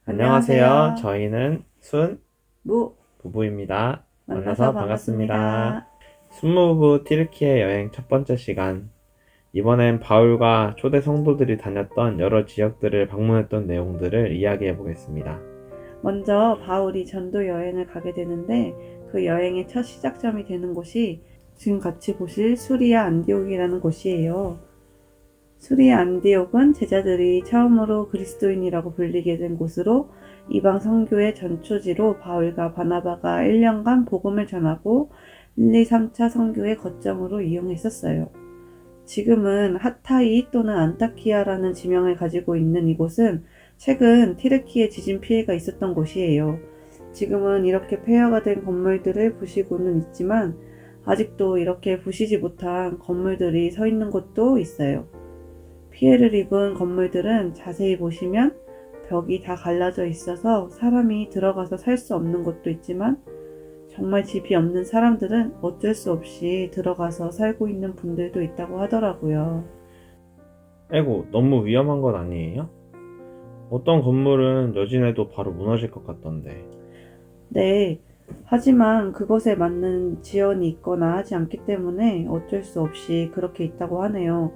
안녕하세요. 안녕하세요. 저희는 순 무 부부입니다. 만나서 만나서 반갑습니다. 반갑습니다. 순무부 튀르키예 여행 첫 번째 시간. 이번엔 바울과 초대 성도들이 다녔던 여러 지역들을 방문했던 내용들을 이야기해 보겠습니다. 먼저 바울이 전도 여행을 가게 되는데 그 여행의 첫 시작점이 되는 곳이 지금 같이 보실 수리아 안디옥이라는 곳이에요. 수리아 안디옥은 제자들이 처음으로 그리스도인이라고 불리게 된 곳으로 이방 선교의 전초지로 바울과 바나바가 1년간 복음을 전하고 1, 2, 3차 선교의 거점으로 이용했었어요. 지금은 하타이 또는 안타키아라는 지명을 가지고 있는 이곳은 최근 튀르키예 지진 피해가 있었던 곳이에요. 지금은 이렇게 폐허가 된 건물들을 부시고는 있지만 아직도 이렇게 부시지 못한 건물들이 서 있는 곳도 있어요. 피해를 입은 건물들은 자세히 보시면 벽이 다 갈라져 있어서 사람이 들어가서 살 수 없는 곳도 있지만 정말 집이 없는 사람들은 어쩔 수 없이 들어가서 살고 있는 분들도 있다고 하더라고요. 아이고, 너무 위험한 건 아니에요? 어떤 건물은 여진해도 바로 무너질 것 같던데. 네. 하지만 그것에 맞는 지연이 있거나 하지 않기 때문에 어쩔 수 없이 그렇게 있다고 하네요.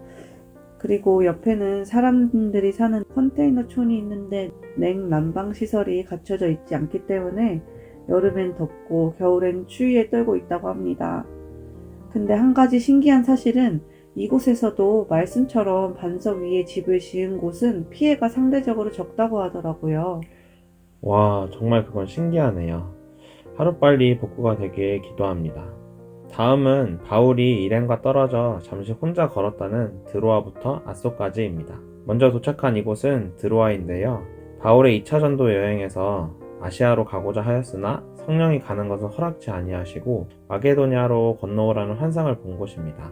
그리고 옆에는 사람들이 사는 컨테이너촌이 있는데 냉난방 시설이 갖춰져 있지 않기 때문에 여름엔 덥고 겨울엔 추위에 떨고 있다고 합니다. 근데 한 가지 신기한 사실은 이곳에서도 말씀처럼 반석 위에 집을 지은 곳은 피해가 상대적으로 적다고 하더라고요. 와, 정말 그건 신기하네요. 하루빨리 복구가 되길 기도합니다. 다음은 바울이 일행과 떨어져 잠시 혼자 걸었다는 드로아부터 아소까지입니다. 먼저 도착한 이곳은 드로아인데요. 바울의 2차 전도 여행에서 아시아로 가고자 하였으나 성령이 가는 것은 허락지 아니하시고 마게도냐로 건너오라는 환상을 본 곳입니다.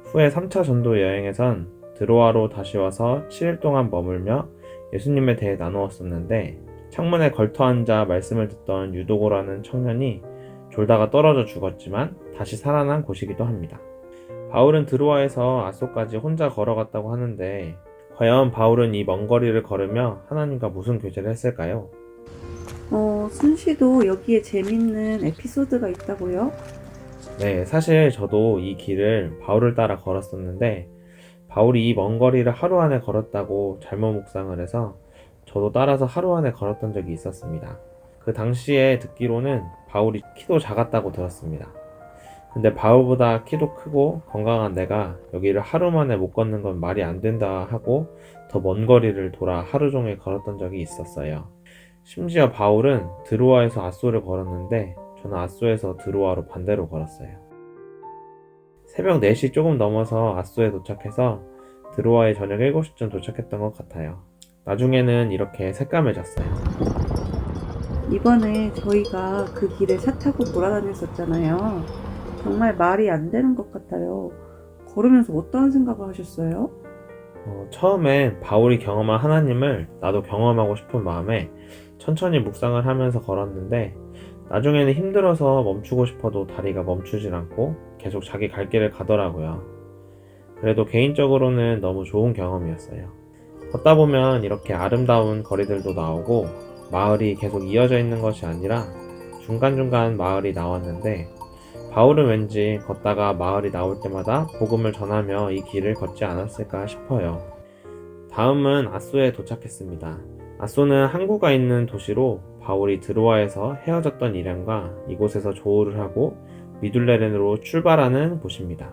후에 3차 전도 여행에선 드로아로 다시 와서 7일 동안 머물며 예수님에 대해 나누었었는데 창문에 걸터 앉아 말씀을 듣던 유도고라는 청년이 졸다가 떨어져 죽었지만 다시 살아난 곳이기도 합니다. 바울은 드로아에서 아소까지 혼자 걸어갔다고 하는데 과연 바울은 이 먼 거리를 걸으며 하나님과 무슨 교제를 했을까요? 순시도 여기에 재밌는 에피소드가 있다고요? 네, 사실 저도 이 길을 바울을 따라 걸었었는데 바울이 이 먼 거리를 하루 안에 걸었다고 잘못 묵상을 해서 저도 따라서 하루 안에 걸었던 적이 있었습니다. 그 당시에 듣기로는 바울이 키도 작았다고 들었습니다. 근데 바울보다 키도 크고 건강한 내가 여기를 하루 만에 못 걷는 건 말이 안 된다 하고 더 먼 거리를 돌아 하루 종일 걸었던 적이 있었어요. 심지어 바울은 드로아에서 아소를 걸었는데 저는 아소에서 드로아로 반대로 걸었어요. 새벽 4시 조금 넘어서 아소에 도착해서 드로아에 저녁 7시쯤 도착했던 것 같아요. 나중에는 이렇게 새까매졌어요. 이번에 저희가 그 길을 차 타고 돌아다녔었잖아요. 정말 말이 안 되는 것 같아요. 걸으면서 어떤 생각을 하셨어요? 처음엔 바울이 경험한 하나님을 나도 경험하고 싶은 마음에 천천히 묵상을 하면서 걸었는데 나중에는 힘들어서 멈추고 싶어도 다리가 멈추질 않고 계속 자기 갈 길을 가더라고요. 그래도 개인적으로는 너무 좋은 경험이었어요. 걷다 보면 이렇게 아름다운 거리들도 나오고 마을이 계속 이어져 있는 것이 아니라 중간중간 마을이 나왔는데 바울은 왠지 걷다가 마을이 나올 때마다 복음을 전하며 이 길을 걷지 않았을까 싶어요. 다음은 아소에 도착했습니다. 아소는 항구가 있는 도시로 바울이 드로아에서 헤어졌던 일행과 이곳에서 조우를 하고 미둘레렌으로 출발하는 곳입니다.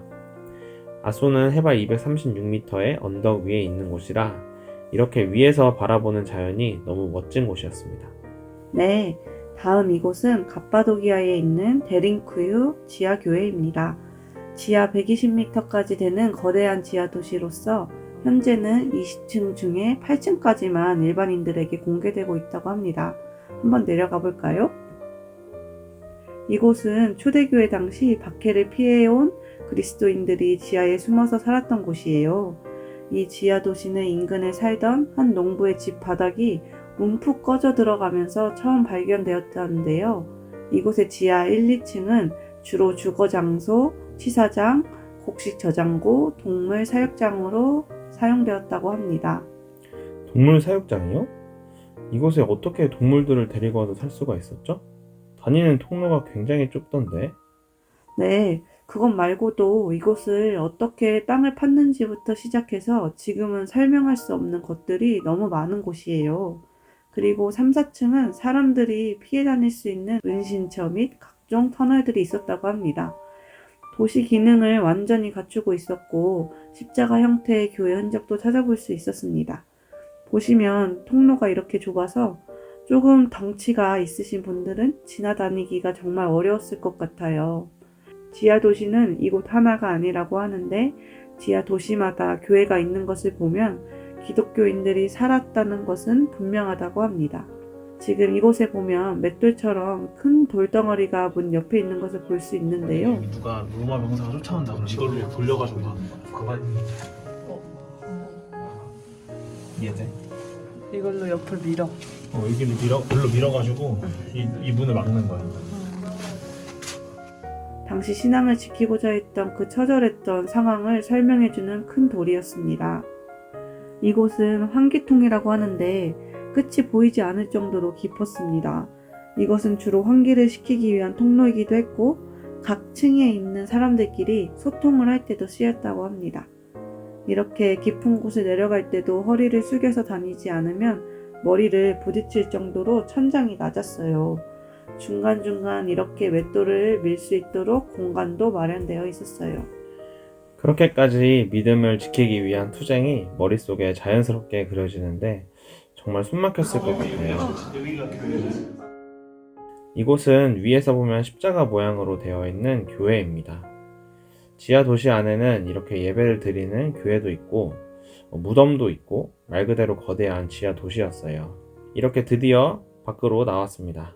아소는 해발 236m의 언덕 위에 있는 곳이라 이렇게 위에서 바라보는 자연이 너무 멋진 곳이었습니다. 네, 다음 이곳은 갑바도기아에 있는 데링쿠유 지하교회입니다. 지하 120m까지 되는 거대한 지하 도시로서 현재는 20층 중에 8층까지만 일반인들에게 공개되고 있다고 합니다. 한번 내려가 볼까요? 이곳은 초대교회 당시 박해를 피해온 그리스도인들이 지하에 숨어서 살았던 곳이에요. 이 지하 도시는 인근에 살던 한 농부의 집 바닥이 움푹 꺼져 들어가면서 처음 발견되었다는데요. 이곳의 지하 1, 2층은 주로 주거 장소, 치사장, 곡식 저장고, 동물 사육장으로 사용되었다고 합니다. 동물 사육장이요? 이곳에 어떻게 동물들을 데리고 와서 살 수가 있었죠? 다니는 통로가 굉장히 좁던데. 네, 그것 말고도 이곳을 어떻게 땅을 팠는지부터 시작해서 지금은 설명할 수 없는 것들이 너무 많은 곳이에요. 그리고 3, 4층은 사람들이 피해 다닐 수 있는 은신처 및 각종 터널들이 있었다고 합니다. 도시 기능을 완전히 갖추고 있었고 십자가 형태의 교회 흔적도 찾아볼 수 있었습니다. 보시면 통로가 이렇게 좁아서 조금 덩치가 있으신 분들은 지나다니기가 정말 어려웠을 것 같아요. 지하 도시는 이곳 하나가 아니라고 하는데 지하 도시마다 교회가 있는 것을 보면 기독교인들이 살았다는 것은 분명하다고 합니다. 지금 이곳에 보면 맷돌처럼 큰 돌덩어리가 문 옆에 있는 것을 볼 수 있는데요. 누가 로마 병사가 쫓아온다 그럼 이걸로 돌려가지고 하는 거야. 그만. 이해돼? 이걸로 옆을 밀어. 여기를 글로 밀어가지고 이 문을 막는 거야. 당시 신앙을 지키고자 했던 그 처절했던 상황을 설명해주는 큰 돌이었습니다. 이곳은 환기통이라고 하는데 끝이 보이지 않을 정도로 깊었습니다. 이것은 주로 환기를 시키기 위한 통로이기도 했고 각 층에 있는 사람들끼리 소통을 할 때도 쓰였다고 합니다. 이렇게 깊은 곳을 내려갈 때도 허리를 숙여서 다니지 않으면 머리를 부딪힐 정도로 천장이 낮았어요. 중간중간 이렇게 맷돌을 밀 수 있도록 공간도 마련되어 있었어요. 그렇게까지 믿음을 지키기 위한 투쟁이 머릿속에 자연스럽게 그려지는데 정말 숨막혔을 것 같아요. 여기가 교회야. 이곳은 위에서 보면 십자가 모양으로 되어 있는 교회입니다. 지하 도시 안에는 이렇게 예배를 드리는 교회도 있고 무덤도 있고 말 그대로 거대한 지하 도시였어요. 이렇게 드디어 밖으로 나왔습니다.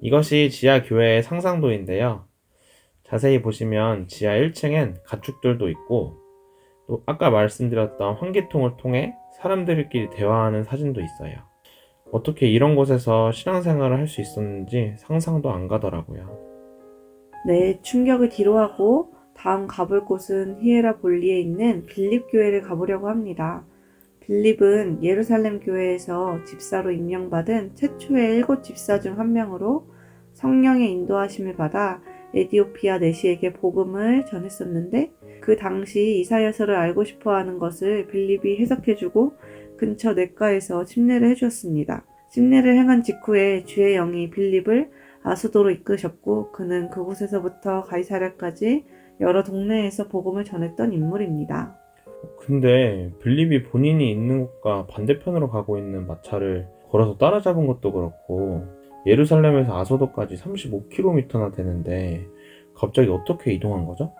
이것이 지하 교회의 상상도인데요. 자세히 보시면 지하 1층엔 가축들도 있고 또 아까 말씀드렸던 환기통을 통해 사람들끼리 대화하는 사진도 있어요. 어떻게 이런 곳에서 신앙생활을 할 수 있었는지 상상도 안 가더라고요. 네, 충격을 뒤로하고 다음 가볼 곳은 히에라볼리에 있는 빌립 교회를 가보려고 합니다. 빌립은 예루살렘 교회에서 집사로 임명받은 최초의 7 집사 중 한 명으로 성령의 인도하심을 받아 에디오피아 내시에게 복음을 전했었는데 그 당시 이사야서를 알고 싶어하는 것을 빌립이 해석해주고 근처 내과에서 침례를 해주었습니다. 침례를 행한 직후에 주의 영이 빌립을 아수도로 이끄셨고 그는 그곳에서부터 가이사랴까지 여러 동네에서 복음을 전했던 인물입니다. 근데 빌립이 본인이 있는 곳과 반대편으로 가고 있는 마차를 걸어서 따라잡은 것도 그렇고 예루살렘에서 아소도까지 35km나 되는데 갑자기 어떻게 이동한 거죠?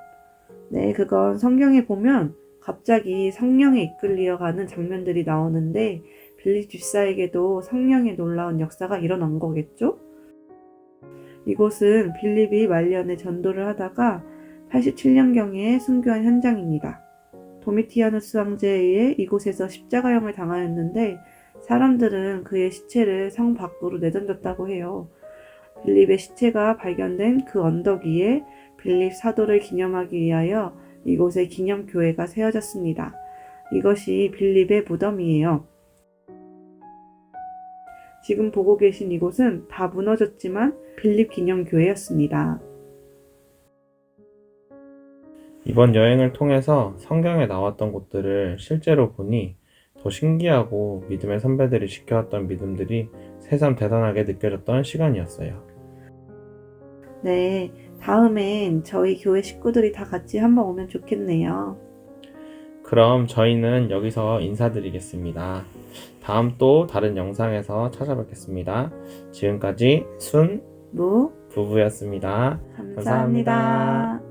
네, 그건 성경에 보면 갑자기 성령에 이끌려 가는 장면들이 나오는데 빌립 집사에게도 성령의 놀라운 역사가 일어난 거겠죠? 이곳은 빌립이 말년에 전도를 하다가 87년경에 순교한 현장입니다. 도미티아누스 황제에 의해 이곳에서 십자가형을 당하였는데 사람들은 그의 시체를 성 밖으로 내던졌다고 해요. 빌립의 시체가 발견된 그 언덕 위에 빌립 사도를 기념하기 위하여 이곳에 기념교회가 세워졌습니다. 이것이 빌립의 무덤이에요. 지금 보고 계신 이곳은 다 무너졌지만 빌립 기념교회였습니다. 이번 여행을 통해서 성경에 나왔던 곳들을 실제로 보니 더 신기하고 믿음의 선배들이 지켜왔던 믿음들이 새삼 대단하게 느껴졌던 시간이었어요. 네, 다음엔 저희 교회 식구들이 다 같이 한번 오면 좋겠네요. 그럼 저희는 여기서 인사드리겠습니다. 다음 또 다른 영상에서 찾아뵙겠습니다. 지금까지 순 무, 부부였습니다. 감사합니다.